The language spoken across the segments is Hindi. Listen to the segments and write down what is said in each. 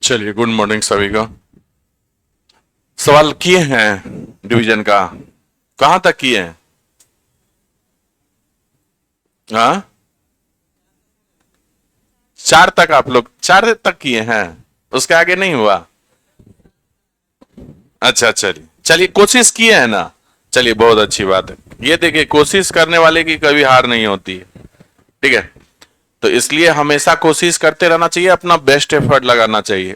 चलिए, गुड मॉर्निंग सभी का। सवाल किए हैं डिवीजन का? कहां तक किए हैं? हाँ, चार तक। आप लोग चार तक किए हैं, उसके आगे नहीं हुआ? अच्छा, चलिए चलिए, कोशिश किए हैं ना। चलिए, बहुत अच्छी बात है। ये देखिए, कोशिश करने वाले की कभी हार नहीं होती है। ठीक है, तो इसलिए हमेशा कोशिश करते रहना चाहिए, अपना बेस्ट एफर्ट लगाना चाहिए।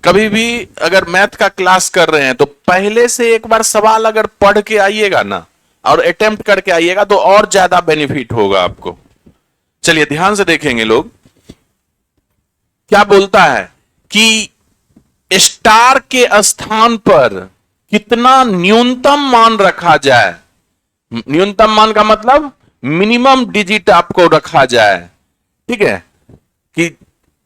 कभी भी अगर मैथ का क्लास कर रहे हैं तो पहले से एक बार सवाल अगर पढ़ के आइएगा ना, और अटेम्प्ट करके आइएगा, तो और ज्यादा बेनिफिट होगा आपको। चलिए, ध्यान से देखेंगे लोग। क्या बोलता है कि स्टार के स्थान पर कितना न्यूनतम मान रखा जाए। न्यूनतम मान का मतलब मिनिमम डिजिट आपको रखा जाए। ठीक है, कि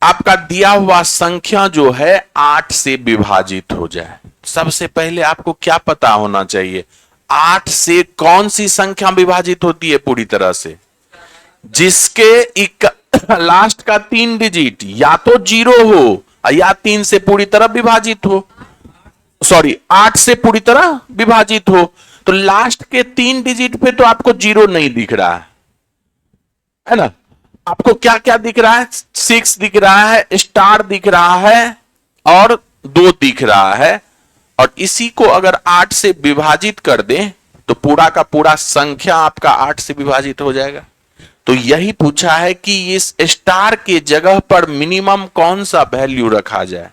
आपका दिया हुआ संख्या जो है 8 से विभाजित हो जाए। सबसे पहले आपको क्या पता होना चाहिए? 8 से कौन सी संख्या विभाजित होती है पूरी तरह से? जिसके लास्ट का 3 डिजिट या तो 0 हो या 3 से पूरी तरह विभाजित हो। सॉरी, 8 से पूरी तरह विभाजित हो। तो लास्ट के 3 डिजिट पे तो आपको 0 नहीं दिख रहा है ना? आपको क्या क्या दिख रहा है? 6 दिख रहा है, स्टार दिख रहा है, और 2 दिख रहा है। और इसी को अगर 8 से विभाजित कर दें तो पूरा का पूरा संख्या आपका 8 से विभाजित हो जाएगा। तो यही पूछा है कि इस स्टार के जगह पर मिनिमम कौन सा वैल्यू रखा जाए,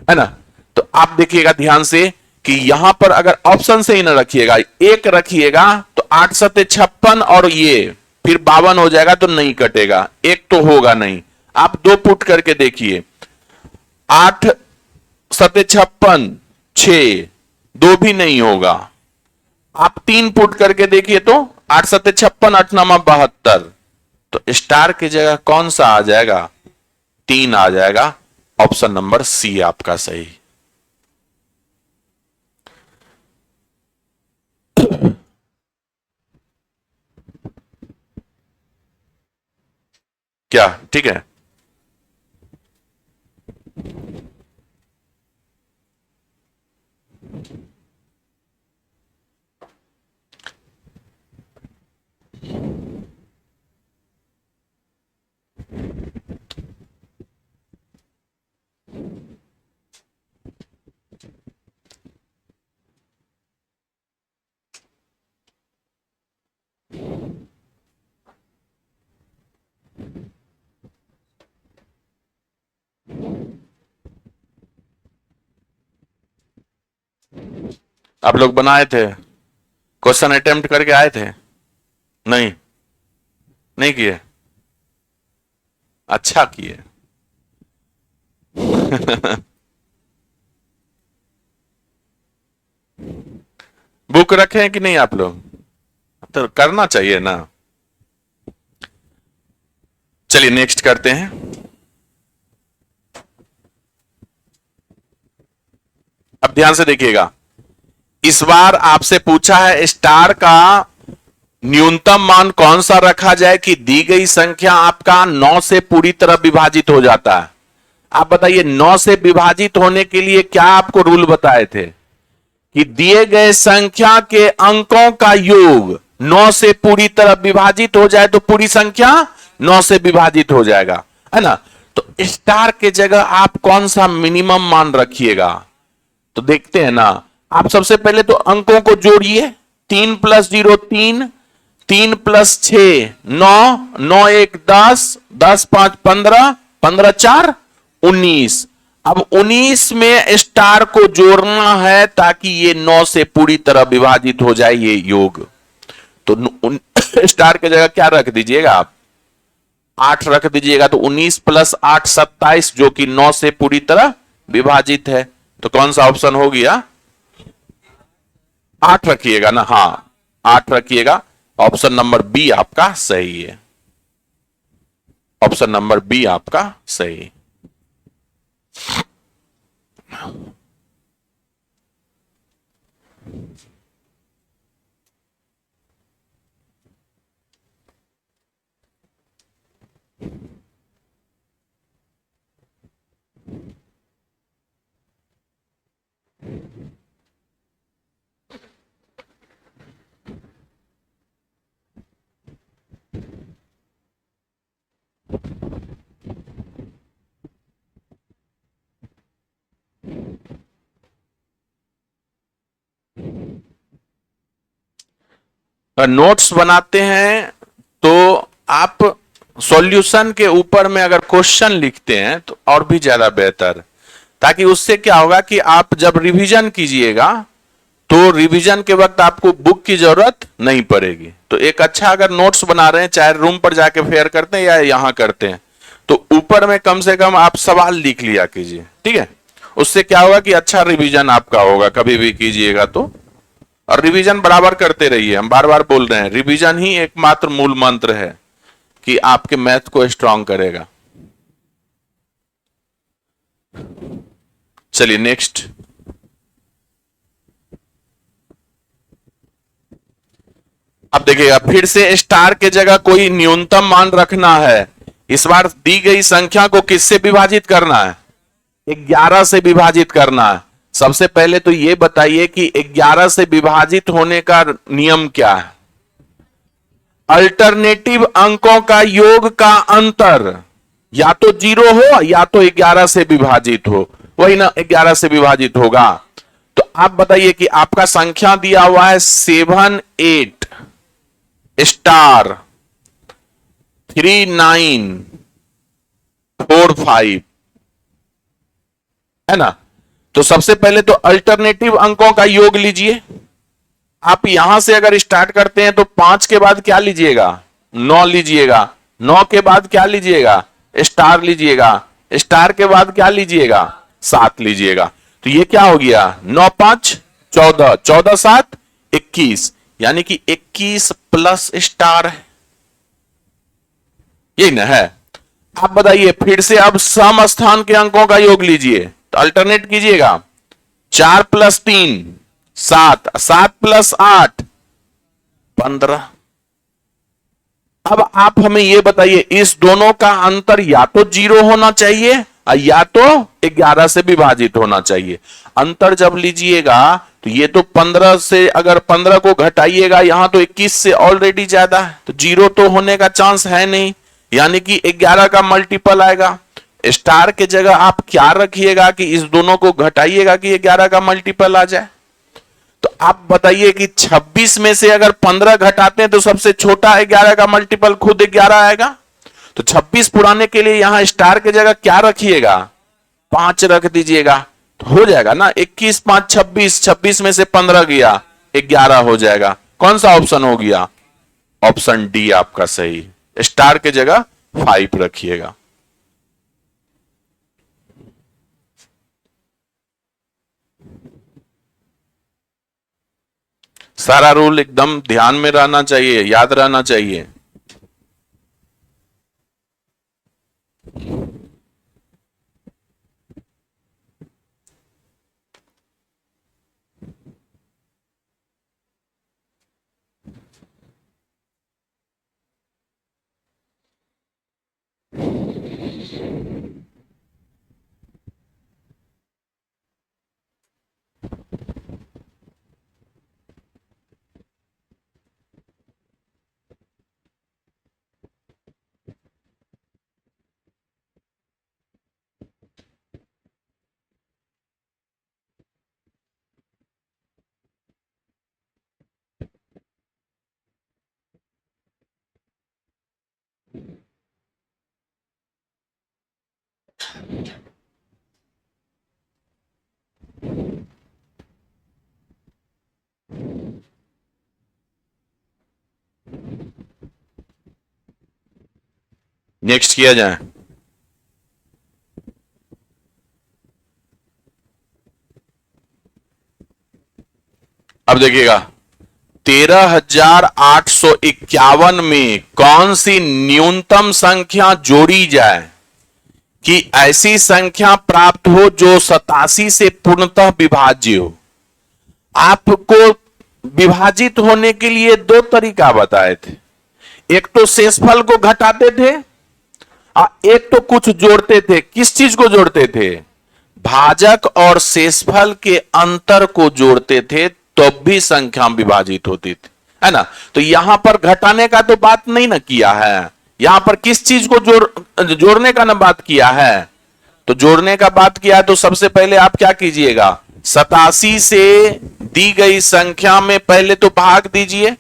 है ना? तो आप देखिएगा ध्यान से कि यहां पर अगर ऑप्शन से ही ना रखिएगा, एक रखिएगा तो 8 सत्ते 56, और ये फिर 52 हो जाएगा, तो नहीं कटेगा, एक तो होगा नहीं। आप 2 पुट करके देखिए। 8 सत्ते 56, 6, 2 भी नहीं होगा। आप 3 पुट करके देखिए तो 8 सत्ते 56, 8 9 72। तो स्टार की जगह कौन सा आ जाएगा? 3 आ जाएगा। ऑप्शन नंबर सी आपका सही। क्या ठीक है? आप लोग बनाए थे? क्वेश्चन अटेम्प्ट करके आए थे? नहीं, नहीं किए? अच्छा किए। बुक रखे हैं कि नहीं आप लोग? तो करना चाहिए ना। चलिए, नेक्स्ट करते हैं। अब ध्यान से देखिएगा। इस बार आपसे पूछा है स्टार का न्यूनतम मान कौन सा रखा जाए कि दी गई संख्या आपका 9 से पूरी तरह विभाजित हो जाता है। आप बताइए, 9 से विभाजित होने के लिए क्या आपको रूल बताए थे? कि दिए गए संख्या के अंकों का योग 9 से पूरी तरह विभाजित हो जाए तो पूरी संख्या 9 से विभाजित हो जाएगा, है ना? तो स्टार के जगह आप कौन सा मिनिमम मान रखिएगा? तो देखते हैं ना। आप सबसे पहले तो अंकों को जोड़िए। 3 + 0 3, 3 + 6 9, 9 × 1 = 10, 10 × 5 = 15, 15 × 4 = 19। अब 19 में स्टार को जोड़ना है ताकि ये 9 से पूरी तरह विभाजित हो जाए ये योग। तो स्टार की जगह क्या रख दीजिएगा आप? 8 रख दीजिएगा। तो 19 + 8 = 27, जो कि 9 से पूरी तरह विभाजित है। तो कौन सा ऑप्शन हो गया? 8 रखिएगा ना। हाँ, 8 रखिएगा। ऑप्शन नंबर बी आपका सही है। ऑप्शन नंबर बी आपका सही। नोट्स बनाते हैं तो आप सॉल्यूशन के ऊपर में अगर क्वेश्चन लिखते हैं तो और भी ज्यादा बेहतर, ताकि उससे क्या होगा कि आप जब रिवीजन कीजिएगा तो रिवीजन के वक्त आपको बुक की जरूरत नहीं पड़ेगी। तो एक अच्छा अगर नोट्स बना रहे हैं, चाहे रूम पर जाके फेयर करते हैं या यहां करते हैं, तो ऊपर में कम से कम आप सवाल लिख लिया कीजिए, ठीक है। उससे क्या होगा कि अच्छा रिवीजन आपका होगा कभी भी कीजिएगा तो। और रिवीजन बराबर करते रहिए, हम बार बार बोल रहे हैं, रिवीजन ही एकमात्र मूल मंत्र है कि आपके मैथ को स्ट्रांग करेगा। चलिए नेक्स्ट। अब देखिएगा, फिर से स्टार के जगह कोई न्यूनतम मान रखना है। इस बार दी गई संख्या को किससे विभाजित करना है? 11 से विभाजित करना है। सबसे पहले तो यह बताइए कि 11 से विभाजित होने का नियम क्या है? अल्टरनेटिव अंकों का योग का अंतर या तो 0 हो या तो 11 से विभाजित हो, वही ना 11 से विभाजित होगा। तो आप बताइए कि आपका संख्या दिया हुआ है 7 8 स्टार 3 9 4 5, है ना। तो सबसे पहले तो अल्टरनेटिव अंकों का योग लीजिए। आप यहां से अगर स्टार्ट करते हैं तो 5 के बाद क्या लीजिएगा? 9 लीजिएगा। 9 के बाद क्या लीजिएगा? स्टार लीजिएगा। स्टार के बाद क्या लीजिएगा? 7 लीजिएगा। तो ये क्या हो गया? 9 5 14, 14 7 21, यानी कि 21 प्लस स्टार है, यही ना है। आप बताइए फिर से अब सम स्थान के अंकों का योग लीजिए, तो अल्टरनेट कीजिएगा। 4 प्लस 3 7, 7 प्लस 8 15। अब आप हमें यह बताइए, इस दोनों का अंतर या तो 0 होना चाहिए या तो 11 से विभाजित होना चाहिए। अंतर जब लीजिएगा तो ये तो 15 से, अगर 15 को घटाइएगा यहां तो 21 से ऑलरेडी ज्यादा है, तो 0 तो होने का चांस है नहीं, यानी कि 11 का मल्टीपल आएगा। स्टार के जगह आप क्या रखिएगा कि इस दोनों को घटाइएगा कि 11 का मल्टीपल आ जाए। तो आप बताइए कि 26 में से अगर 15 घटाते हैं तो सबसे छोटा 11 का मल्टीपल खुद 11 आएगा। तो 26 पुराने के लिए यहां स्टार के जगह क्या रखिएगा? 5 रख दीजिएगा, तो हो जाएगा ना 21 5 26। 26 में से 15 गया 11 हो जाएगा। कौन सा ऑप्शन हो गया? ऑप्शन डी आपका सही। स्टार के जगह 5 रखिएगा। सारा रूल एकदम ध्यान में रहना चाहिए, याद रहना चाहिए। नेक्स्ट किया जाए। अब देखिएगा, 13,851 में कौन सी न्यूनतम संख्या जोड़ी जाए कि ऐसी संख्या प्राप्त हो जो 87 से पूर्णतः विभाज्य हो। आपको विभाजित होने के लिए दो तरीका बताए थे, एक तो शेषफल को घटाते थे और एक तो कुछ जोड़ते थे। किस चीज को जोड़ते थे? भाजक और शेषफल के अंतर को जोड़ते थे, तो भी संख्या विभाजित होती थी, है ना। तो यहां पर घटाने का तो बात नहीं ना किया है, यहां पर किस चीज को जोड़ने का ना बात किया है। तो जोड़ने का बात किया है, तो सबसे पहले आप क्या कीजिएगा? 87 से दी गई संख्या में पहले तो भाग दीजिए,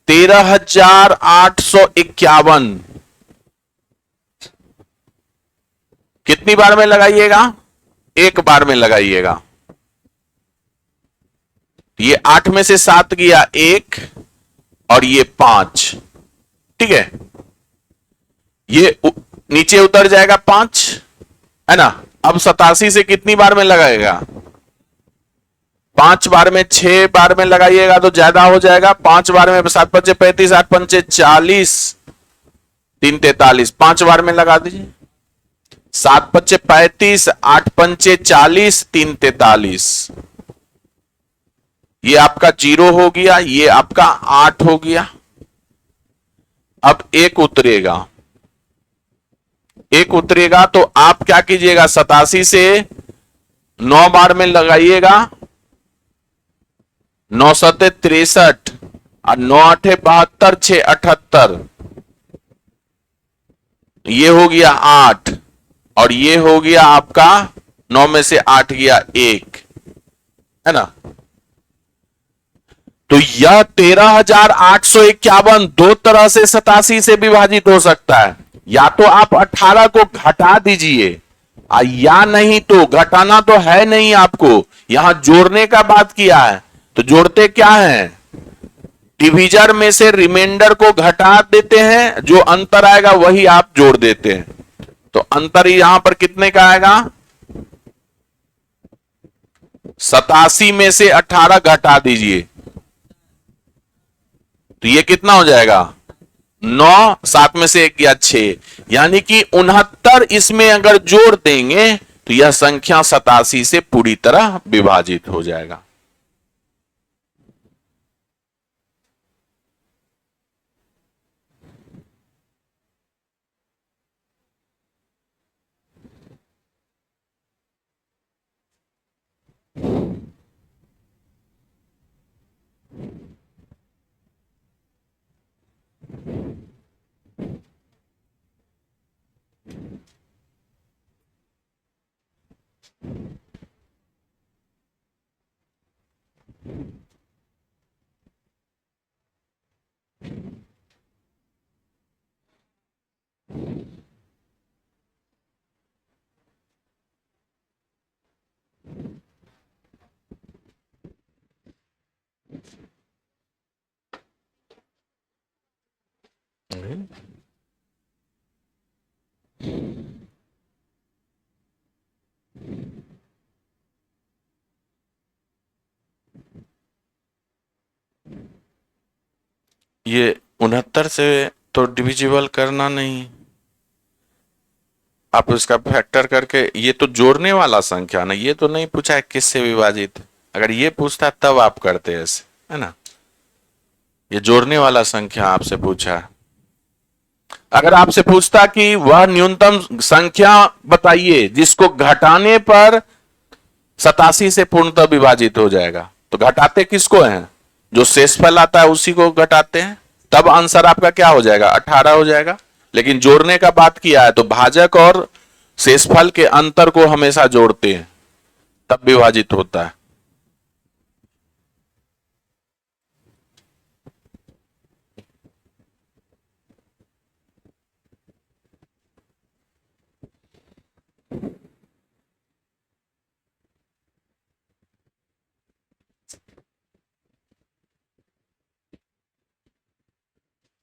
13,851 कितनी बार में लगाइएगा? एक बार में लगाइएगा। ये 8 में से 7 गया 1 और ये 5, ठीक है। ये नीचे उतर जाएगा 5, है ना। अब 87 से कितनी बार में लगाएगा? 5 बार में, 6 बार में लगाइएगा तो ज्यादा हो जाएगा। 5 बार में 7 5 35, 8 5 40, 3 43, 5 बार में लगा दीजिए। 7 5 35, 8 5 40, 3 43। ये आपका 0 हो गया, ये आपका 8 हो गया। अब एक उतरेगा, एक उतरेगा तो आप क्या कीजिएगा? 87 से 9 बार में लगाइएगा। 9 7 63 और 9 8 72, 6 78। ये हो गया 8 और ये हो गया आपका 9 में से 8 गया 1, है ना। तो यह 13,851 दो तरह से 87 से विभाजित हो सकता है। या तो आप 18 को घटा दीजिए, या नहीं तो घटाना तो है नहीं, आपको यहां जोड़ने का बात किया है। तो जोड़ते क्या है? डिविजर में से रिमाइंडर को घटा देते हैं, जो अंतर आएगा वही आप जोड़ देते हैं। तो अंतर यहां पर कितने का आएगा? 87 में से 18 घटा दीजिए तो ये कितना हो जाएगा? 9, 7 में से 1 गया 6, यानी कि 69 इसमें अगर जोड़ देंगे तो यह संख्या 87 से पूरी तरह विभाजित हो जाएगा। ये 69 से तो डिविजिबल करना नहीं, आप इसका फैक्टर करके, ये तो जोड़ने वाला संख्या ना, ये तो नहीं पूछा है किससे विभाजित। अगर ये पूछता तब आप करते ऐसे, है ना। ये जोड़ने वाला संख्या आपसे पूछा है। अगर आपसे पूछता कि वह न्यूनतम संख्या बताइए जिसको घटाने पर 87 से पूर्णतः विभाजित हो जाएगा, तो घटाते किसको हैं? जो शेषफल आता है उसी को घटाते हैं, तब आंसर आपका क्या हो जाएगा? 18 हो जाएगा। लेकिन जोड़ने का बात किया है तो भाजक और शेषफल के अंतर को हमेशा जोड़ते हैं, तब विभाजित होता है।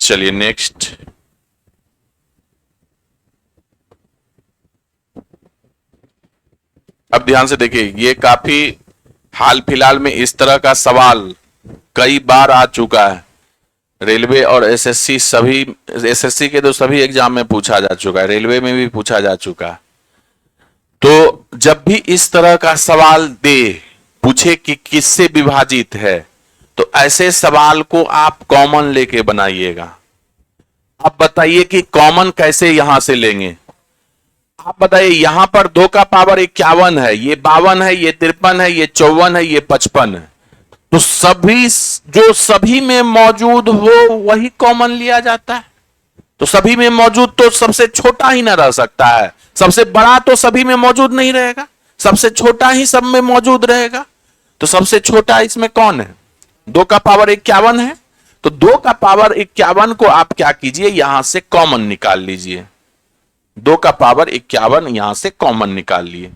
चलिए नेक्स्ट। अब ध्यान से देखिए, ये काफी हाल फिलहाल में इस तरह का सवाल कई बार आ चुका है। रेलवे और एसएससी, सभी एसएससी के तो सभी एग्जाम में पूछा जा चुका है, रेलवे में भी पूछा जा चुका है। तो जब भी इस तरह का सवाल दे, पूछे कि किससे विभाजित है, तो ऐसे सवाल को आप कॉमन लेके बनाइएगा। अब बताइए कि कॉमन कैसे यहां से लेंगे। आप बताइए, यहां पर 2 का पावर 51 है, ये 52 है, ये 53 है, ये 54 है, ये 55 है। तो सभी जो सभी में मौजूद हो वही कॉमन लिया जाता है। तो सभी में मौजूद तो सबसे छोटा ही ना रह सकता है, सबसे बड़ा तो सभी में मौजूद नहीं रहेगा, सबसे छोटा ही सब में मौजूद रहेगा। तो सबसे छोटा इसमें कौन है? 2 का पावर 51 है, तो 2 का पावर 51 को आप क्या कीजिए, यहां से कॉमन निकाल लीजिए। 2 का पावर 51 यहां से कॉमन निकाल लिए।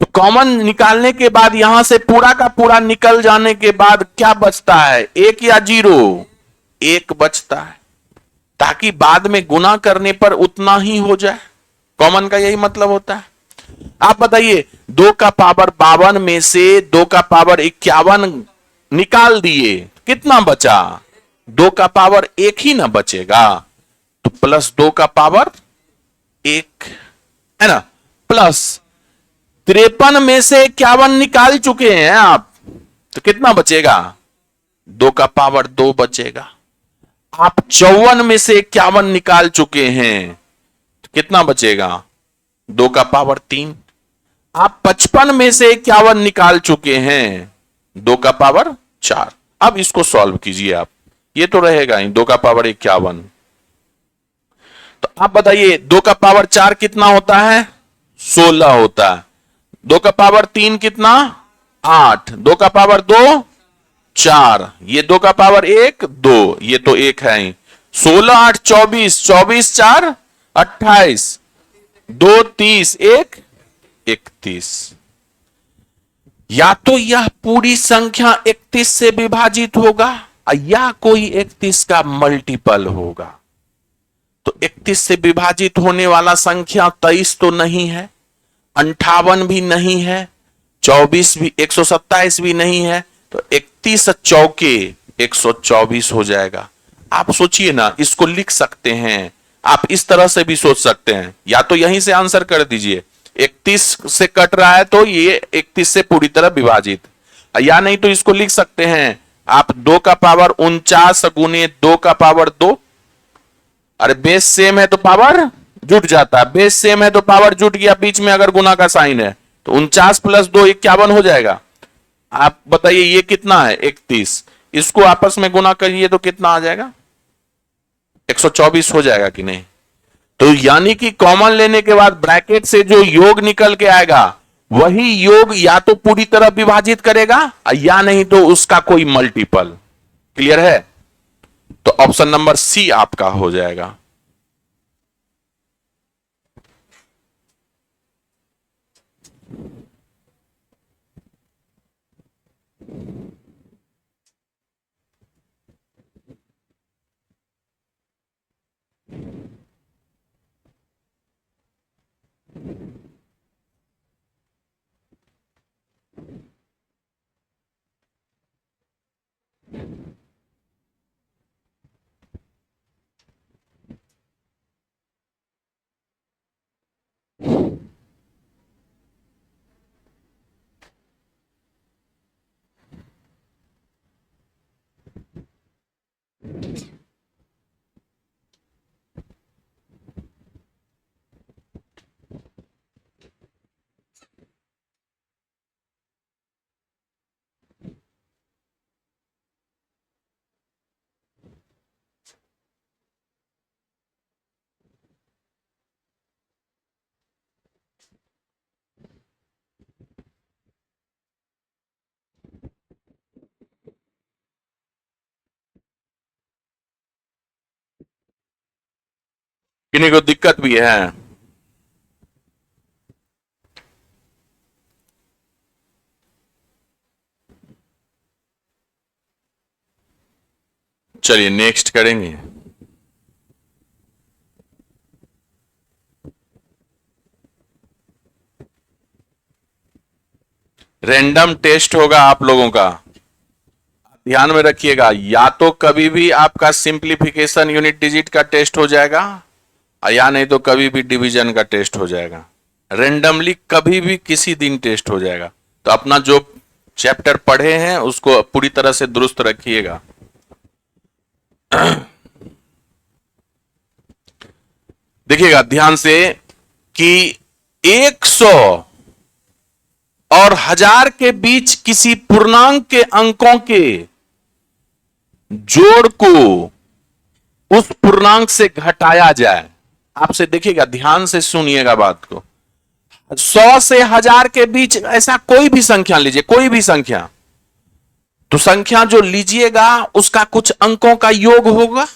तो कॉमन निकालने के बाद यहां से पूरा का पूरा निकल जाने के बाद क्या बचता है, 1 या 0? 1 बचता है, ताकि बाद में गुना करने पर उतना ही हो जाए। कॉमन का यही मतलब होता है। आप बताइए, 2 का पावर 52 में से 2 का पावर 51 निकाल दिए, कितना बचा? 2 का पावर 1 ही ना बचेगा, तो प्लस 2 का पावर 1 है ना। प्लस 53 में से 51 निकाल चुके हैं आप, तो कितना बचेगा? 2 का पावर 2 बचेगा। आप 54 में से 51 निकाल चुके हैं, तो कितना बचेगा? 2 का पावर 3। आप 55 में से 51 निकाल चुके हैं, 2 का पावर 4। अब इसको सॉल्व कीजिए आप, ये तो रहेगा ही 2 का पावर 51। तो आप बताइए 2 का पावर 4 कितना होता है? 16 होता है। 2 का पावर 3 कितना? 8। 2 का पावर 2 4। ये 2 का पावर 1 2, ये तो 1 है ही। 16 8 24, 24 4 28, 2 30, 1 31। या तो यह पूरी संख्या 31 से विभाजित होगा या कोई 31 का मल्टीपल होगा। तो 31 से विभाजित होने वाला संख्या 23 तो नहीं है, 58 भी नहीं है, 24 भी, 127 भी नहीं है, तो 31 चौके 124 हो जाएगा। आप सोचिए ना, इसको लिख सकते हैं, आप इस तरह से भी सोच सकते हैं, या तो यहीं से आंसर कर दीजिए, 31 से कट रहा है तो ये 31 से पूरी तरह विभाजित, या नहीं तो इसको लिख सकते हैं आप 2 का पावर 49 गुने 2 का पावर 2। अरे बेस सेम है तो पावर जुट जाता है, बेस सेम है तो पावर जुट गया, बीच में अगर गुना का साइन है तो 49 प्लस 2 51 हो जाएगा। आप बताइए ये कितना है? 31। इसको आपस में गुना करिए तो कितना आ जाएगा? 124 हो जाएगा कि नहीं? तो यानी कि कॉमन लेने के बाद ब्रैकेट से जो योग निकल के आएगा वही योग या तो पूरी तरह विभाजित करेगा या नहीं तो उसका कोई मल्टीपल। क्लियर है? तो ऑप्शन नंबर सी आपका हो जाएगा। किन्हीं को दिक्कत भी है? चलिए नेक्स्ट करेंगे। रैंडम टेस्ट होगा आप लोगों का, ध्यान में रखिएगा। या तो कभी भी आपका सिंप्लीफिकेशन यूनिट डिजिट का टेस्ट हो जाएगा या नहीं तो कभी भी डिवीजन का टेस्ट हो जाएगा। रेंडमली कभी भी किसी दिन टेस्ट हो जाएगा। तो अपना जो चैप्टर पढ़े हैं उसको पूरी तरह से दुरुस्त रखिएगा। देखिएगा ध्यान से कि 100 और 1000 के बीच किसी पूर्णांक के अंकों के जोड़ को उस पूर्णांक से घटाया जाए। आपसे देखिएगा, ध्यान से सुनिएगा बात को। 100 से 1000 के बीच ऐसा कोई भी संख्या लीजिए, कोई भी संख्या, तो संख्या जो लीजिएगा उसका कुछ अंकों का योग होगा,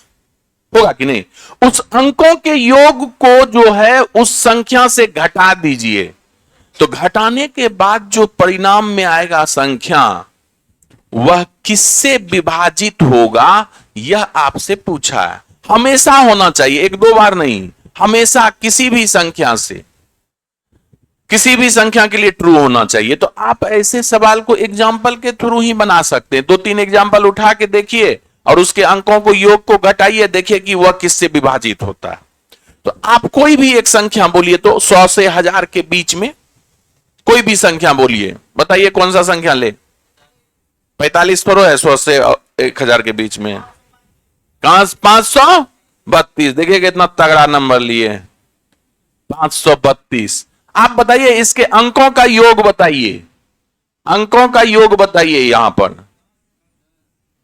होगा कि नहीं? उस अंकों के योग को जो है उस संख्या से घटा दीजिए, तो घटाने के बाद जो परिणाम में आएगा संख्या, वह किससे विभाजित होगा, यह आपसे पूछा है। हमेशा होना चाहिए, एक दो बार नहीं, हमेशा किसी भी संख्या से, किसी भी संख्या के लिए ट्रू होना चाहिए। तो आप ऐसे सवाल को एग्जाम्पल के थ्रू ही बना सकते हैं। दो तीन एग्जाम्पल उठा के देखिए और उसके अंकों को, योग को घटाइए, देखिए कि वह किससे विभाजित होता है। तो आप कोई भी एक संख्या बोलिए, तो 100 से 1000 के बीच में कोई भी संख्या बोलिए, बताइए कौन सा संख्या ले? 45 थोड़ा है 100 से 1000 के बीच में, कहां 532, देखिए कितना तगड़ा नंबर लिए, 532। आप बताइए इसके अंकों का योग बताइए, अंकों का योग बताइए। यहां पर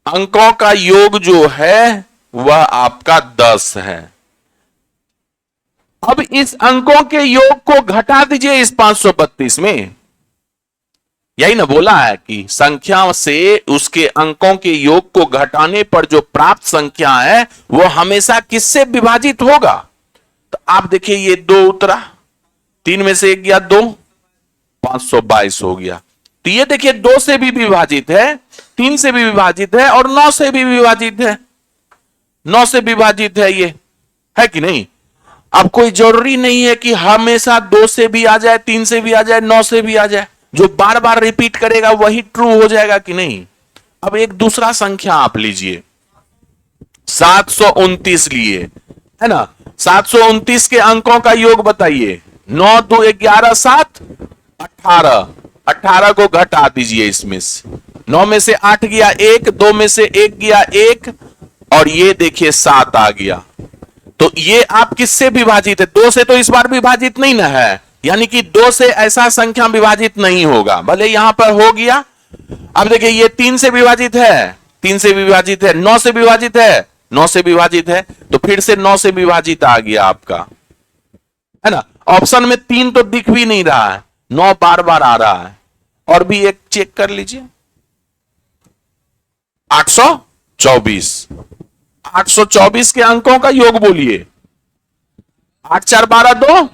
अंकों का योग जो है वह आपका 10 है। अब इस अंकों के योग को घटा दीजिए इस 532 में। यही ना बोला है कि संख्या से उसके अंकों के योग को घटाने पर जो प्राप्त संख्या है वो हमेशा किससे विभाजित होगा? तो आप देखिए ये 2 उतरा, 3 में से 1 गया 2, 522 हो गया। तो ये देखिए 2 से भी विभाजित है, 3 से भी विभाजित है और 9 से भी विभाजित है। 9 से विभाजित है, ये है कि नहीं? अब कोई जरूरी नहीं है कि हमेशा 2 से भी आ जाए, 3 से भी आ जाए, 9 से भी आ जाए। जो बार बार रिपीट करेगा वही ट्रू हो जाएगा कि नहीं? अब एक दूसरा संख्या आप लीजिए, 729 लिए, है ना? 729 के अंकों का योग बताइए। 9 2 11 7 18, 18 को घटा दीजिए इसमें से। 9 में से 8 गया 1, 2 में से 1 गया 1, और ये देखिए 7 आ गया। तो ये आप किससे विभाजित है? 2 से तो इस बार विभाजित नहीं ना है, यानी कि 2 से ऐसा संख्या विभाजित नहीं होगा, भले यहां पर हो गया। अब देखिए ये 3 से विभाजित है, 3 से विभाजित है, 9 से विभाजित है, 9 से विभाजित है, तो फिर से 9 से विभाजित आ गया आपका, है ना? ऑप्शन में 3 तो दिख भी नहीं रहा है, 9 बार बार आ रहा है। और भी एक चेक कर लीजिए, 824, 824 के अंकों का योग बोलिए। 8 4 12 2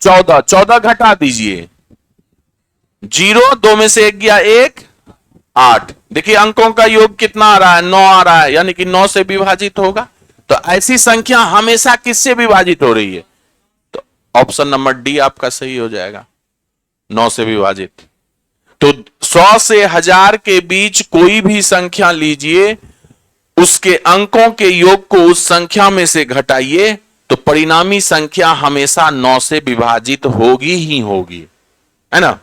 14, 14 घटा दीजिए, 0 2 में से 1 गया 1, 8। देखिए अंकों का योग कितना आ रहा है? 9 आ रहा है, यानी कि 9 से विभाजित होगा। तो ऐसी संख्या हमेशा किससे विभाजित हो रही है? तो ऑप्शन नंबर डी आपका सही हो जाएगा, 9 से विभाजित। तो 100 से 1000 के बीच कोई भी संख्या लीजिए, उसके अंकों के योग को उस संख्या में से घटाइए, तो परिणामी संख्या हमेशा 9 से विभाजित होगी ही होगी, है ना?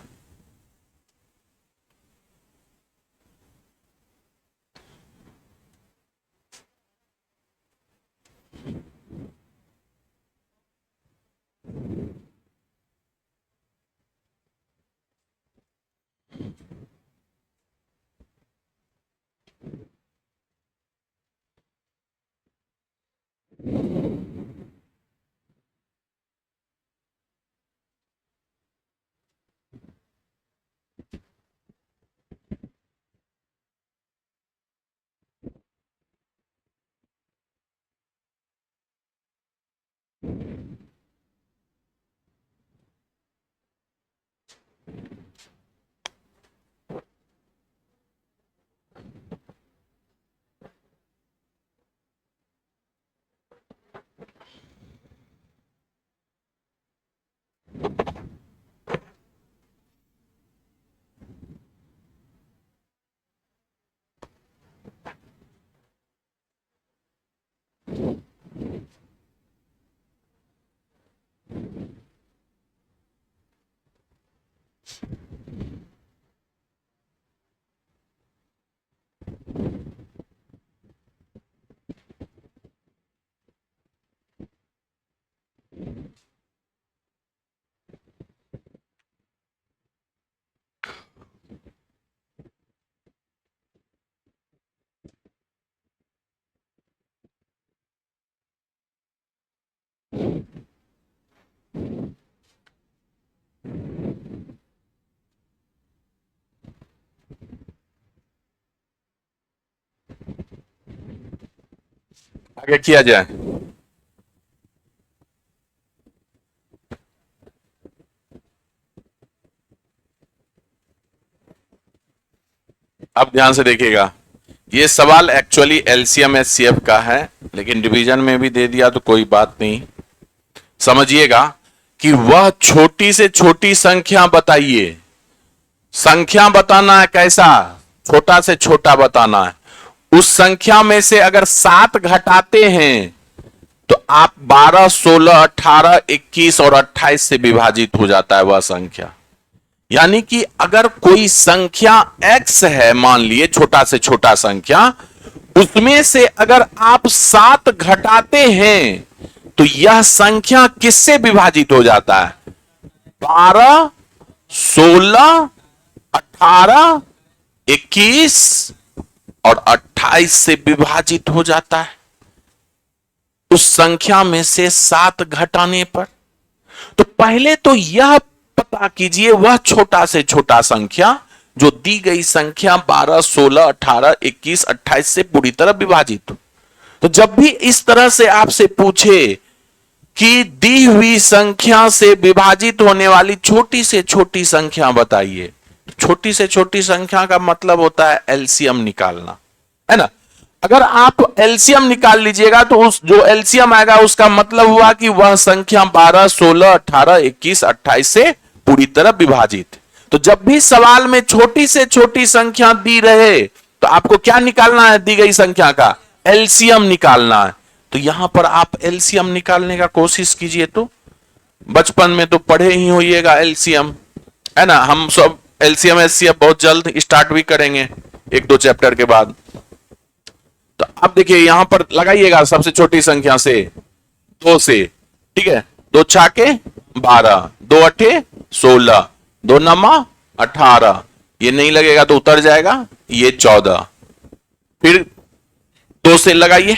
आगे किया जाए। अब ध्यान से देखिएगा, ये सवाल एक्चुअली एलसीएम एचसीएफ का है, लेकिन डिवीजन में भी दे दिया तो कोई बात नहीं। समझिएगा कि वह छोटी से छोटी संख्या बताइए। संख्या बताना है, कैसा? छोटा से छोटा बताना है। उस संख्या में से अगर 7 घटाते हैं तो आप 12, 16, 18, 21 और 28 से विभाजित हो जाता है वह संख्या। यानी कि अगर कोई संख्या x है, मान लिए छोटा से छोटा संख्या, उसमें से अगर आप 7 घटाते हैं तो यह संख्या किससे विभाजित हो जाता है? 12, 16, 18, 21 और 28 से विभाजित हो जाता है उस संख्या में से 7 घटाने पर। तो पहले तो यह पता कीजिए वह छोटा से छोटा संख्या जो दी गई संख्या 12, 16, 18, 21, 28 से पूरी तरह विभाजित हो। तो जब भी इस तरह से आपसे पूछे कि दी हुई संख्या से विभाजित होने वाली छोटी से छोटी संख्या बताइए, छोटी से छोटी संख्या का मतलब होता है एलसीएम निकालना, है ना। अगर आप एलसीएम निकाल लीजिएगा तो उस जो एलसीएम आएगा उसका मतलब हुआ कि वह संख्या 12, 16, 18, 21, 28 से पूरी तरह विभाजित। तो जब भी सवाल में छोटी से छोटी संख्या दी रहे तो आपको क्या निकालना है? दी गई संख्या का एलसीएम निकालना है। तो यहां पर आप एलसीएम निकालने का कोशिश कीजिए। तो बचपन में तो पढ़े ही होइएगा एलसीएम, है ना। हम सब एलसीएम एचसीएफ बहुत जल्द स्टार्ट भी करेंगे 1-2 चैप्टर के बाद। तो अब देखिए यहां पर लगाइएगा सबसे छोटी संख्या से 2 से, ठीक है। 2 छाके 12, 2 अठे 16, 2 नमा 18, ये नहीं लगेगा तो उतर जाएगा, ये 14। फिर 2 से लगाइए,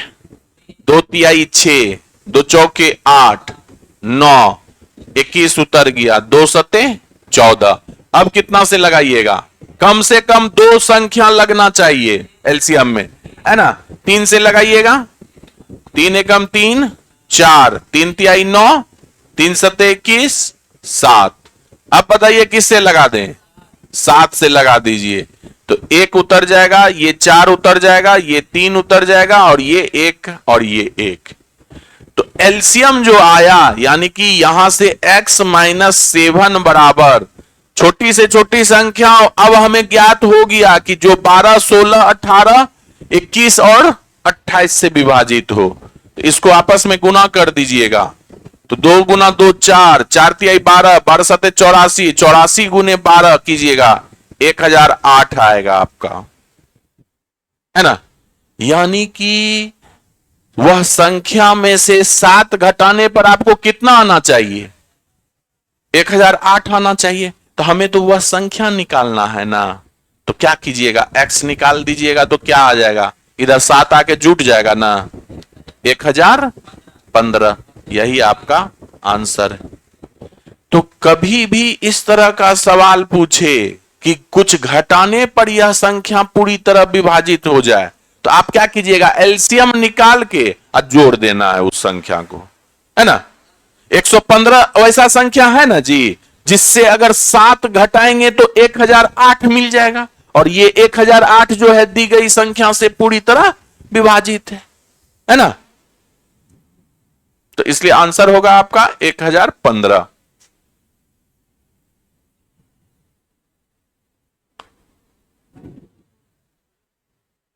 2 तिहाई 6, 2 चौके 8, 9, 21 उतर गया, 2 सते 14। अब कितना से लगाइएगा? कम से कम 2 संख्या लगना चाहिए एलसीएम में, है ना। 3 से लगाइएगा, 3 एकम 3, 4, 3 तिहाई 9, 3 सते 21, 7। अब बताइए किससे लगा दें? 7 से लगा दीजिए। तो 1 उतर जाएगा, ये 4 उतर जाएगा, ये 3 उतर जाएगा और ये 1 और ये 1। तो एलसीएम जो आया यानी कि यहां से x - 7 बराबर छोटी से छोटी संख्या अब हमें ज्ञात हो गया कि जो 12, 16, 18, 21 और 28 से विभाजित हो। तो इसको आपस में गुना कर दीजिएगा। तो 2 गुना 2 4, 4 तिहाई 12, 12 सते 84, 84 गुने 12 कीजिएगा, 1008 आएगा आपका, है ना। यानी कि वह संख्या में से 7 घटाने पर आपको कितना आना चाहिए? 1008 आना चाहिए। तो हमें तो वह संख्या निकालना है ना। तो क्या कीजिएगा? x निकाल दीजिएगा तो क्या आ जाएगा? इधर 7 आके जुट जाएगा ना, 1015। यही आपका आंसर है। तो कभी भी इस तरह का सवाल पूछे कि कुछ घटाने पर यह संख्या पूरी तरह विभाजित हो जाए तो आप क्या कीजिएगा? एलसीएम निकाल के और जोड़ देना है उस संख्या को, है ना। 115 वैसा संख्या है ना जी, जिससे अगर 7 घटाएंगे तो 1008 मिल जाएगा, और ये 1008 जो है दी गई संख्या से पूरी तरह विभाजित है ना। तो इसलिए आंसर होगा आपका 1015।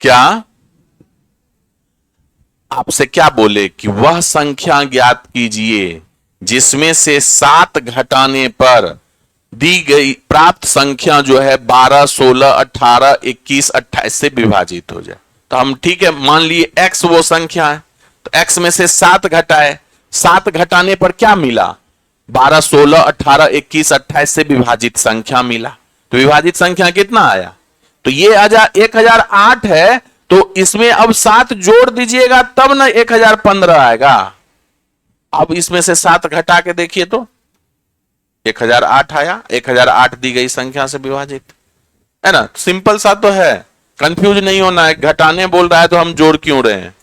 क्या आपसे क्या बोले कि वह संख्या ज्ञात कीजिए जिसमें से 7 घटाने पर दी गई प्राप्त संख्या जो है 12, 16, 18, 21, 28 से विभाजित हो जाए। तो हम ठीक है मान लिए x वो संख्या है, तो x में से 7 घटाए, 7 घटाने पर क्या मिला? 12, 16, 18, 21, 28 से विभाजित संख्या मिला। तो विभाजित संख्या कितना आया? तो ये 1008 है, तो इसमें अब 7 जोड़ दीजिएगा तब ना 1015 आएगा। अब इसमें से 7 घटा के देखिए तो 1008 आया। 1008 दी गई संख्या से विभाजित, है ना। सिंपल सा तो है, कंफ्यूज नहीं होना है। घटाने बोल रहा है तो हम जोड़ क्यों रहे हैं?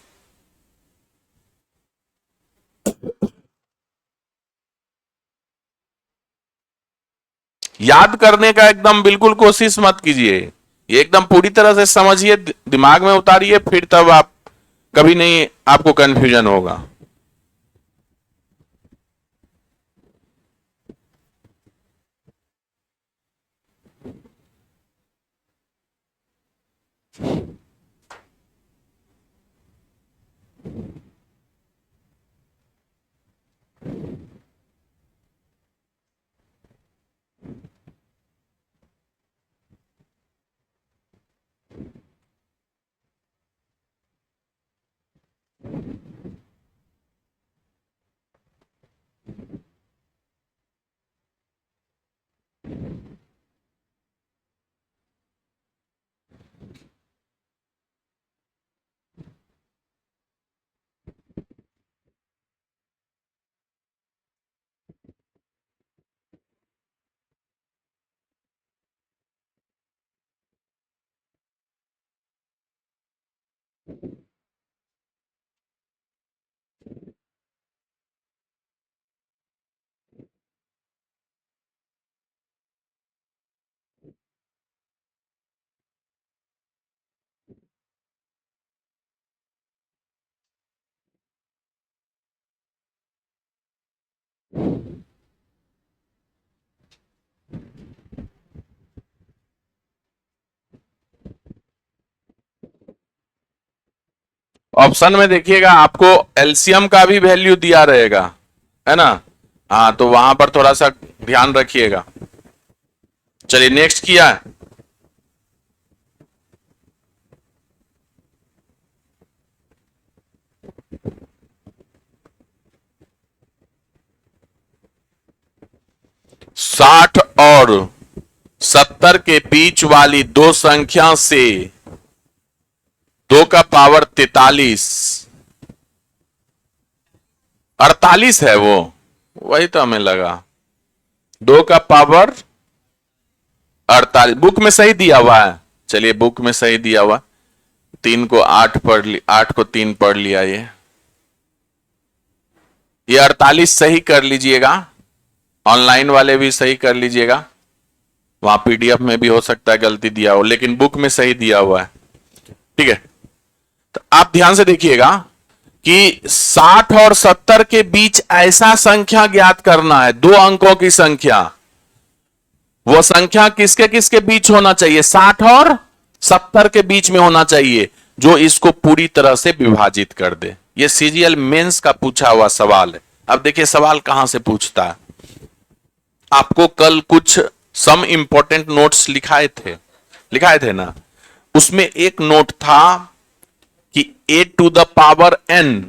याद करने का एकदम बिल्कुल कोशिश मत कीजिए, ये एकदम पूरी तरह से समझिए, दिमाग में उतारिए, फिर तब आप कभी नहीं आपको कंफ्यूजन होगा। ऑप्शन में देखिएगा आपको एलसीएम का भी वैल्यू दिया रहेगा, है ना। हाँ, तो वहां पर थोड़ा सा ध्यान रखिएगा। चलिए नेक्स्ट किया है। साठ और 70 के बीच वाली दो संख्या से 2 का पावर 43, 48 है वो, वही तो हमें लगा। 2 का पावर 48 बुक में सही दिया हुआ है। चलिए बुक में सही दिया हुआ, 3 को 8 पढ़ ली, 8 को 3 पढ़ लिया। ये 48 सही कर लीजिएगा, ऑनलाइन वाले भी सही कर लीजिएगा, वहां पीडीएफ में भी हो सकता है गलती दिया हो, लेकिन बुक में सही दिया हुआ है। ठीक है, तो आप ध्यान से देखिएगा कि 60 और 70 के बीच ऐसा संख्या ज्ञात करना है, 2 अंकों की संख्या। वो संख्या किसके किसके बीच होना चाहिए? 60 और 70 के बीच में होना चाहिए, जो इसको पूरी तरह से विभाजित कर दे। ये सीजीएल मेंस का पूछा हुआ सवाल है। अब देखिए सवाल कहां से पूछता है। आपको कल कुछ सम इंपॉर्टेंट नोट्स लिखाए थे ना, उसमें एक नोट था कि a to the power n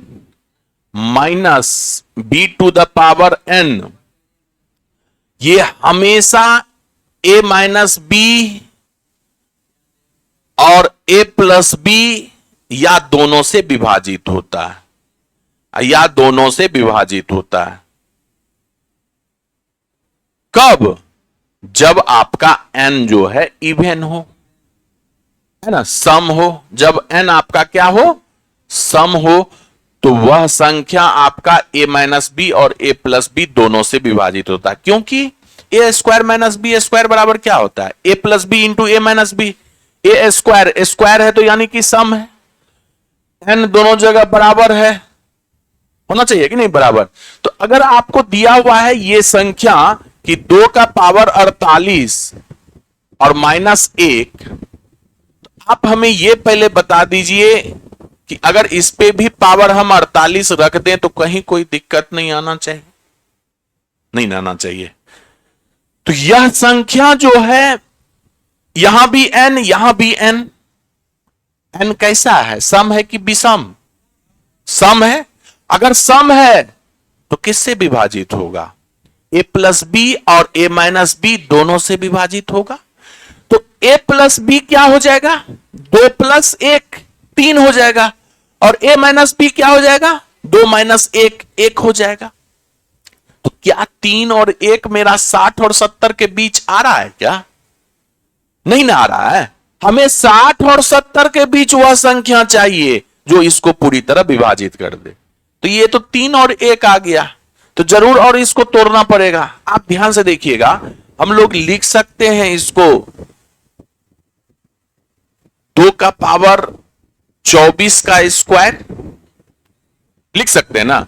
minus b to the power n, ये हमेशा a माइनस b और a प्लस b या दोनों से विभाजित होता है, कब? जब आपका n जो है इवन हो, है ना, सम हो। जब n आपका क्या हो? सम हो, तो वह संख्या आपका a माइनस बी और a प्लस बी दोनों से विभाजित होता है, क्योंकि a square minus B square बराबर क्या होता है? a plus B into A minus B. A square है तो यानी कि सम है, n दोनों जगह बराबर है, होना चाहिए कि नहीं बराबर। तो अगर आपको दिया हुआ है ये संख्या कि 2 का पावर 48 और माइनस 1, आप हमें यह पहले बता दीजिए कि अगर इस पे भी पावर हम 48 रख दें तो कहीं कोई दिक्कत नहीं आना चाहिए। तो यह संख्या जो है, यहां भी n, यहां भी n कैसा है? सम है कि विषम? सम है। अगर सम है तो किससे विभाजित होगा? a प्लस बी और a माइनस बी दोनों से विभाजित होगा। तो a प्लस बी क्या हो जाएगा? 2 प्लस 1 3 हो जाएगा, और a माइनस बी क्या हो जाएगा? 2 माइनस 1 1 हो जाएगा। तो क्या 3 और 1 मेरा 60 और 70 के बीच आ रहा है क्या? नहीं ना आ रहा है। हमें 60 और 70 के बीच वह संख्या चाहिए जो इसको पूरी तरह विभाजित कर दे। तो ये तो 3 और 1 आ गया, तो जरूर और इसको तोड़ना पड़ेगा। आप ध्यान से देखिएगा, हम लोग लिख सकते हैं इसको 2 का पावर 24 का स्क्वायर लिख सकते हैं ना,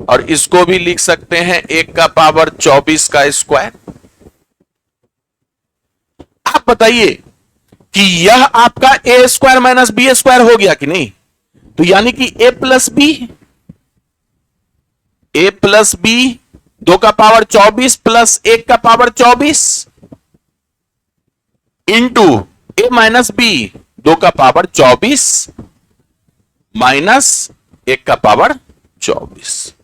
और इसको भी लिख सकते हैं 1 का पावर 24 का स्क्वायर। आप बताइए कि यह आपका ए स्क्वायर माइनस बी स्क्वायर हो गया कि नहीं? तो यानी कि ए प्लस बी 2 का पावर 24 प्लस 1 का power 24 into A minus B 2 का पावर 24 माइनस 1 का पावर 24।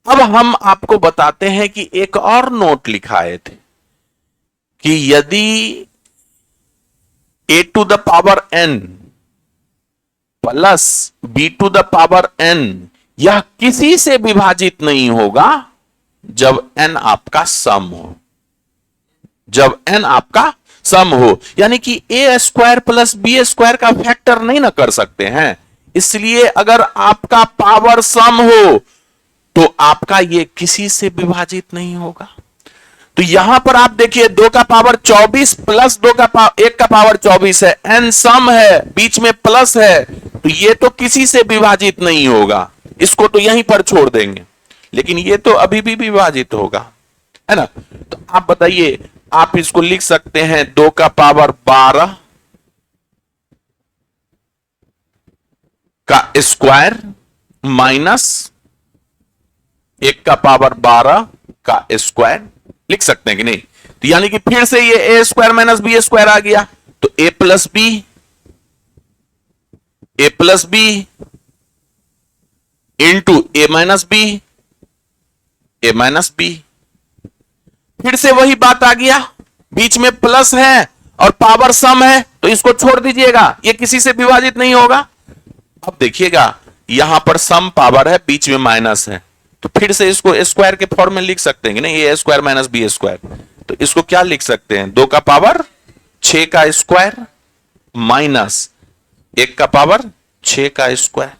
अब हम आपको बताते हैं कि एक और नोट लिखाए थे कि यदि a to the power n plus b to the power n यह किसी से विभाजित नहीं होगा जब n आपका सम हो, जब n आपका सम हो। यानी कि a square plus B square का फैक्टर नहीं ना कर सकते हैं, इसलिए अगर आपका पावर सम हो तो आपका ये किसी से विभाजित नहीं होगा। तो यहां पर आप देखिए 2 का पावर 24 प्लस 1 का पावर 24 है, n सम है, बीच में प्लस है, तो ये तो किसी से विभाजित नहीं होगा, इसको तो यहीं पर छोड़ देंगे, लेकिन ये तो अभी भी विभाजित होगा, है ना। तो आप बताइए, आप इसको लिख सकते हैं 2 का पावर 12 का स्क्वायर माइनस 1 का पावर 12 का स्क्वायर लिख सकते हैं कि नहीं? तो यानी कि फिर से ये ए स्क्वायर माइनस बी स्क्वायर आ गया, तो ए plus B into A minus B, फिर से वही बात आ गया, बीच में प्लस है और पावर सम है, तो इसको छोड़ दीजिएगा, ये किसी से विभाजित नहीं होगा। अब देखिएगा यहां पर सम पावर है, बीच में माइनस है, तो फिर से इसको स्क्वायर के फॉर्म में लिख सकते हैं नहीं, ए स्क्वायर माइनस बी स्क्वायर। तो इसको क्या लिख सकते हैं? 2 का पावर 6 का स्क्वायर माइनस 1 का पावर 6 का स्क्वायर।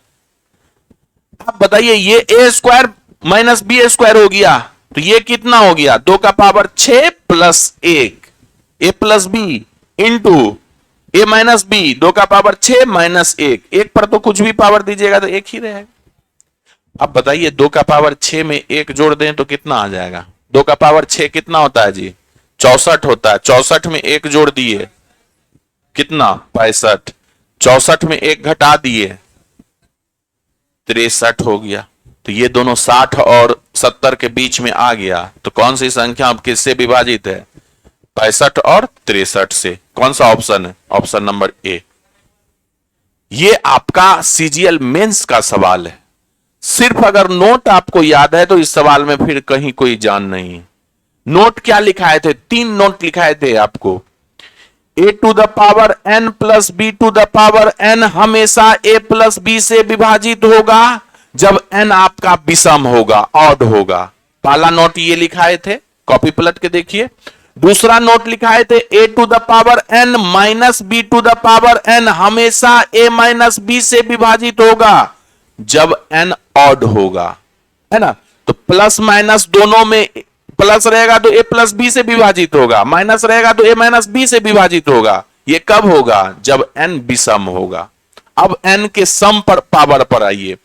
आप बताइए, ये ए स्क्वायर माइनस बी स्क्वायर हो गया, तो ये कितना हो गया? 2 का power 6 plus 1 A plus B into A minus B 2 का पावर 6 माइनस 1 पर तो कुछ भी पावर दीजिएगा तो 1 ही रहेगा। अब बताइए 2 का पावर 6 में 1 जोड़ दें तो कितना आ जाएगा? 2 का पावर 6 कितना होता है जी? 64 होता है। 64 में 1 जोड़ दिए कितना? 65। 64 में 1 घटा दिए 63 हो गया। तो ये दोनों 60 और 70 के बीच में आ गया, तो कौन सी संख्या अब किससे विभाजित है? 65 और 63 से। कौन सा ऑप्शन है? Option number A. ये आपका सीजीएल मेंस का सवाल है। सिर्फ अगर नोट आपको याद है तो इस सवाल में फिर कहीं कोई जान नहीं है। नोट क्या लिखाए थे? 3 नोट लिखाए थे आपको। a to the power n plus b to the power n हमेशा a प्लस b से विभाजित होगा जब n आपका विषम होगा, ऑड होगा। पहला नोट ये लिखाए थे, कॉपी पलट के देखिए। दूसरा नोट लिखाए थे a to the power n minus b to the power n हमेशा a माइनस b से विभाजित होगा जब n ऑड होगा, है ना। तो प्लस माइनस दोनों में प्लस रहेगा तो a प्लस बी से विभाजित होगा, माइनस रहेगा तो a माइनस बी से विभाजित होगा। ये कब होगा? जब n विषम होगा। अब n के सम पर पावर पर आइए,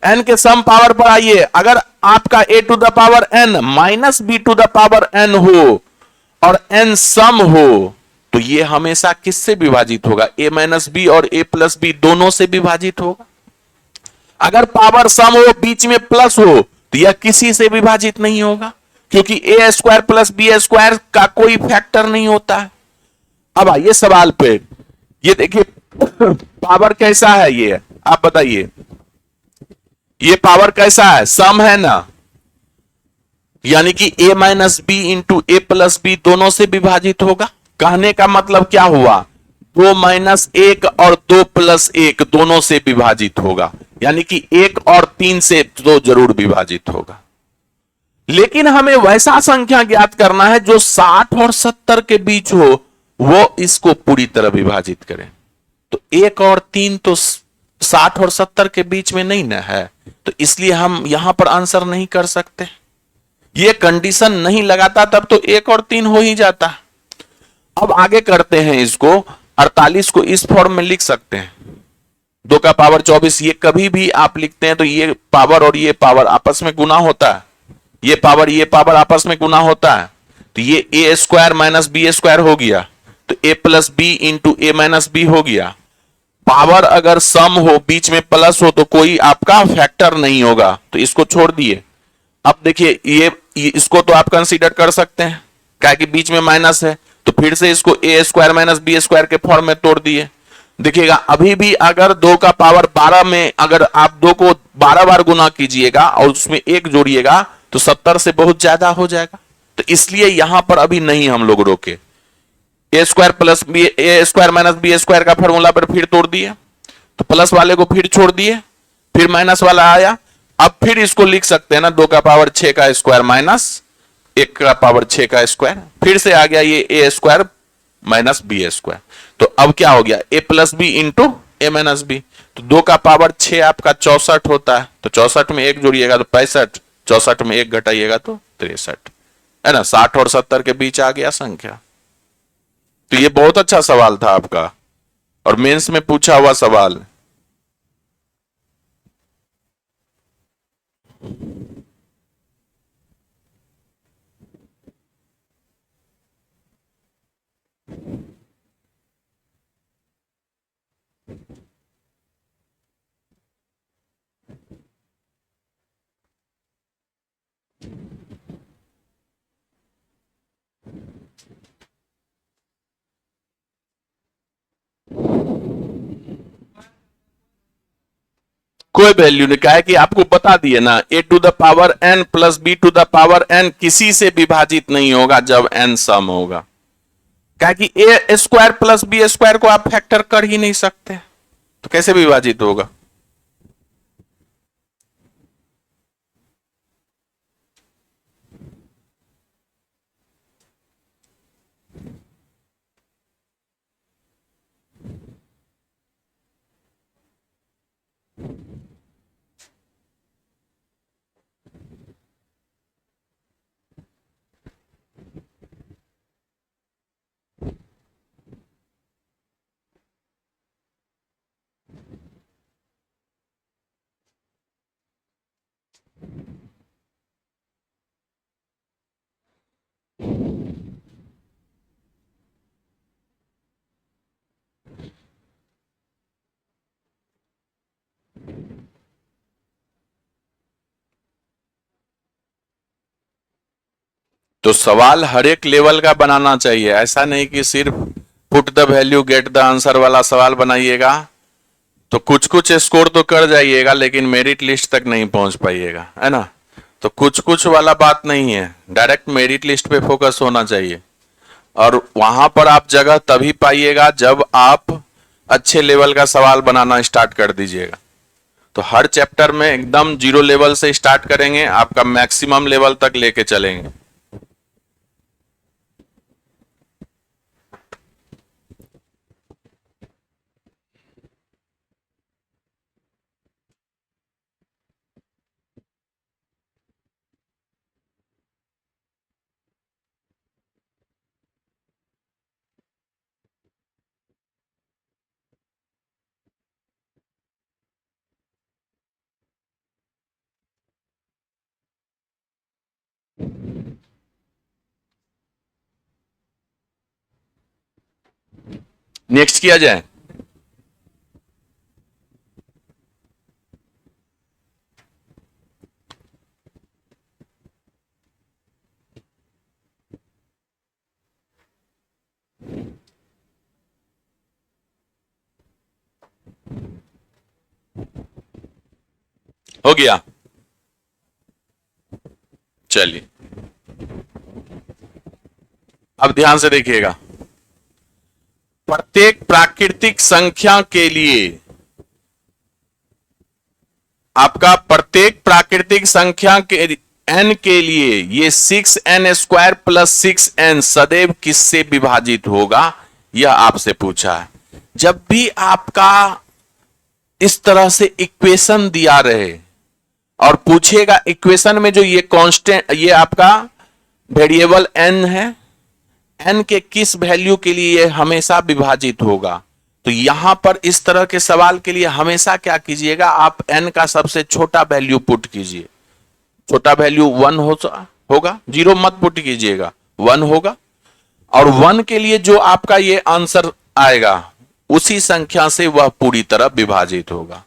n के सम पावर पर आइए। अगर आपका a to the power n minus b to the power n हो और n सम हो तो ये हमेशा किससे विभाजित होगा? a माइनस बी और a प्लस बी दोनों से विभाजित होगा। अगर पावर सम हो, बीच में प्लस हो, तो यह किसी से विभाजित नहीं होगा, क्योंकि a square plus B square का कोई फैक्टर नहीं होता है। अब आइए सवाल पे, ये देखिए पावर कैसा है, ये आप बताइए, ये पावर कैसा है? सम है ना, यानी कि a minus B into A plus B दोनों से विभाजित होगा। कहने का मतलब क्या हुआ? 2 माइनस 1 और 2 प्लस 1 दोनों से विभाजित होगा, यानी कि 1 और 3 से तो जरूर विभाजित होगा। लेकिन हमें वैसा संख्या ज्ञात करना है जो 60 और 70 के बीच हो, वो इसको पूरी तरह विभाजित करें। तो 1 और 3 तो 60 और 70 के बीच में नहीं ना है, तो इसलिए हम यहां पर आंसर नहीं कर सकते। ये कंडीशन नहीं लगाता तब तो 1 और 3 हो ही जाता। अब आगे करते हैं इसको, 48 को इस फॉर्म में लिख सकते हैं, 2 का पावर 24। ये कभी भी आप लिखते हैं तो ये पावर और ये पावर आपस में गुना होता है, ये पावर आपस में गुना होता है, तो ये ए स्क्वायर माइनस बी स्क्वायर हो गया, तो ए plus B into A minus B हो गया। पावर अगर सम हो, बीच में प्लस हो, तो कोई आपका फैक्टर नहीं होगा, तो इसको छोड़ दिए। अब देखिए ये इसको तो आप कंसीडर कर सकते हैं, क्या कि बीच में माइनस है, तो फिर से इसको ए स्क्वायर माइनस बी स्क्वायर के फॉर्म में तोड़ दिए। देखिएगा अभी भी अगर 2 का पावर 12 में अगर आप 2 को 12 बार गुना कीजिएगा और उसमें 1 जोड़िएगा तो 70 से बहुत ज्यादा हो जाएगा, तो इसलिए यहां पर अभी नहीं हम लोग रोके। ए square plus B, A square minus B square का फॉर्मूला पर फिर तोड़ दिए, तो प्लस वाले को फिर छोड़ दिए, फिर माइनस वाला आया। अब फिर इसको लिख सकते हैं ना, 2 का पावर 6 का स्क्वायर माइनस 1 का पावर 6 का स्क्वायर, फिर से आ गया ये ए स्क्वायर माइनस बी स्क्वायर। तो अब क्या हो गया, ए plus B into A minus B, तो 2 का पावर 6 आपका 64 होता है, तो 64 में 1 जोड़िएगा तो 65, 64 में 1 घटाइएगा तो 63, है ना, 60 और 70 के बीच आ गया संख्या। तो ये बहुत अच्छा सवाल था आपका और मेंस में पूछा हुआ सवाल। कोई वैल्यू नहीं, कहा कि आपको बता दिए ना, a to the power n plus b to the power n किसी से विभाजित नहीं होगा जब एन सम होगा। कहा कि ए स्क्वायर प्लस बी स्क्वायर को आप फैक्टर कर ही नहीं सकते, तो कैसे विभाजित होगा। तो सवाल हर एक लेवल का बनाना चाहिए, ऐसा नहीं कि सिर्फ put the value get the answer वाला सवाल बनाइएगा तो कुछ कुछ स्कोर तो कर जाइएगा लेकिन मेरिट लिस्ट तक नहीं पहुंच पाइएगा, है ना। तो कुछ कुछ वाला बात नहीं है, डायरेक्ट मेरिट लिस्ट पे फोकस होना चाहिए और वहां पर आप जगह तभी पाइएगा जब आप अच्छे लेवल का सवाल बनाना स्टार्ट कर दीजिएगा। तो हर चैप्टर में एकदम 0 लेवल से स्टार्ट करेंगे, आपका मैक्सिमम लेवल तक लेके चलेंगे। नेक्स्ट किया जाए। हो गया, चलिए अब ध्यान से देखिएगा। प्रत्येक प्राकृतिक संख्या के लिए आपका प्रत्येक प्राकृतिक संख्या के एन के लिए ये 6n स्क्वायर प्लस 6n सदैव किससे विभाजित होगा, यह आपसे पूछा है। जब भी आपका इस तरह से इक्वेशन दिया रहे और पूछेगा इक्वेशन में जो ये कांस्टेंट, ये आपका वेरिएबल n है, n के किस वैल्यू के लिए ये हमेशा विभाजित होगा। तो यहां पर इस तरह के सवाल के लिए हमेशा क्या कीजिएगा, आप n का सबसे छोटा वैल्यू पुट कीजिए। छोटा वैल्यू 1 होगा, 0 मत पुट कीजिएगा, 1 होगा। और 1 के लिए जो आपका ये आंसर आएगा उसी संख्या से वह पूरी तरह विभाजित होगा।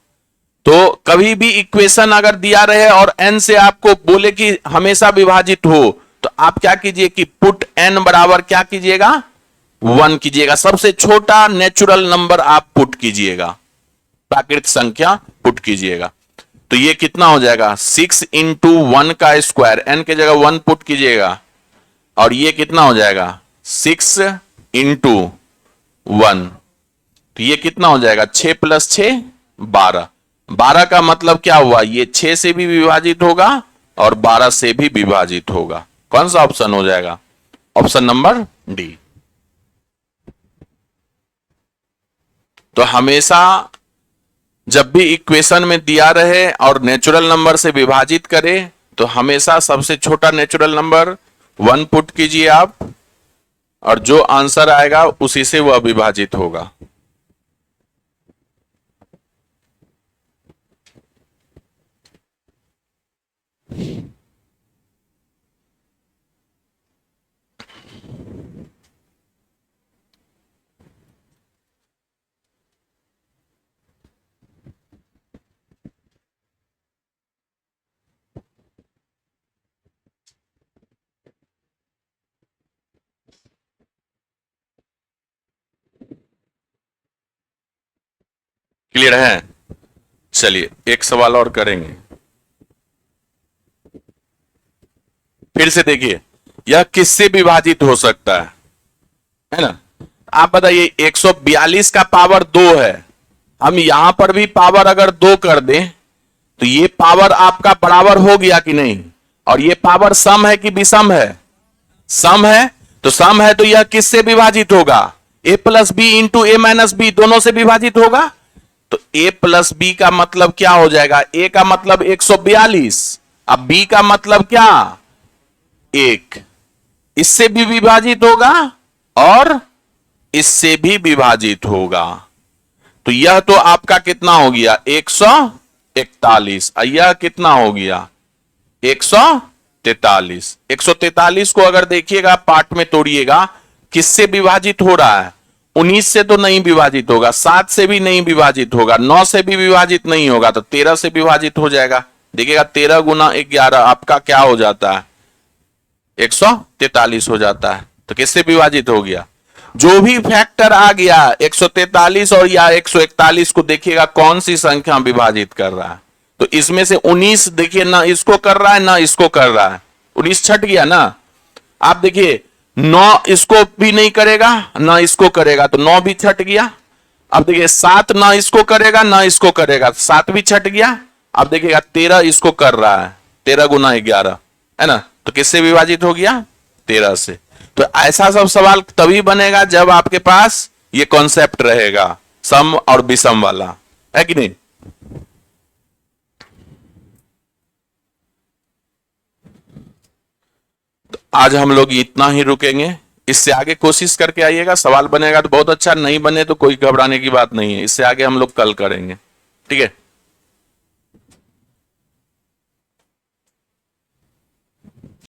तो कभी भी इक्वेशन अगर दिया रहे और n से आपको बोले कि हमेशा विभाजित हो, तो आप क्या कीजिए कि पुट n बराबर क्या कीजिएगा, 1 कीजिएगा। सबसे छोटा नेचुरल नंबर आप पुट कीजिएगा, प्राकृतिक संख्या पुट कीजिएगा। तो ये कितना हो जाएगा, 6 इंटू 1 का स्क्वायर, n के जगह 1 पुट कीजिएगा, और ये कितना हो जाएगा 6 इंटू 1। तो ये कितना हो जाएगा 6 प्लस 6 12। 12 का मतलब क्या हुआ, ये 6 से भी विभाजित होगा और 12 से भी विभाजित होगा। कौन सा ऑप्शन हो जाएगा, ऑप्शन नंबर डी। तो हमेशा जब भी इक्वेशन में दिया रहे और नेचुरल नंबर से विभाजित करे, तो हमेशा सबसे छोटा नेचुरल नंबर 1 पुट कीजिए आप, और जो आंसर आएगा उसी से वह विभाजित होगा। क्लियर है? चलिए एक सवाल और करेंगे। फिर से देखिए, यह किससे विभाजित हो सकता है ना? आप बताइए, 142 का पावर 2 है, हम यहां पर भी पावर अगर 2 कर दें तो ये पावर आपका बराबर हो गया कि नहीं? और ये पावर सम है कि विषम है? सम है। तो सम है तो यह किससे विभाजित होगा, a plus B into A minus B, दोनों से विभाजित होगा। तो a प्लस बी का मतलब क्या हो जाएगा, a का मतलब 142, अब b का मतलब क्या 1, इससे भी विभाजित होगा और इससे भी विभाजित होगा। तो यह तो आपका कितना हो गया 141, यह कितना हो गया 143। 143 को अगर देखिएगा पार्ट में तोड़िएगा, किससे विभाजित हो रहा है, 19 से तो नहीं विभाजित होगा, 7 से भी नहीं विभाजित होगा, 9 से भी विभाजित नहीं होगा, तो 13 से विभाजित हो जाएगा। देखिएगा 13 गुना 11 आपका क्या हो जाता है 143 हो जाता है। तो किससे विभाजित हो गया, जो भी फैक्टर आ गया 143 और या 141 को देखिएगा कौन सी संख्या विभाजित कर रहा है। तो इसमें से 19 देखिए ना इसको कर रहा है ना इसको कर रहा है, 19 छट गया ना। आप देखिए 9 इसको भी नहीं करेगा ना इसको करेगा, तो 9 भी छट गया। अब देखिए 7 ना इसको करेगा ना इसको करेगा, 7 भी छट गया। अब देखिएगा 13 इसको कर रहा है, 13 गुना 11 है ना, तो किससे विभाजित हो गया 13 से। तो ऐसा सब सवाल तभी बनेगा जब आपके पास ये कॉन्सेप्ट रहेगा सम और विषम वाला, है कि नहीं। तो आज हम लोग इतना ही रुकेंगे, इससे आगे कोशिश करके आइएगा, सवाल बनेगा तो बहुत अच्छा, नहीं बने तो कोई घबराने की बात नहीं है, इससे आगे हम लोग कल करेंगे, ठीक है।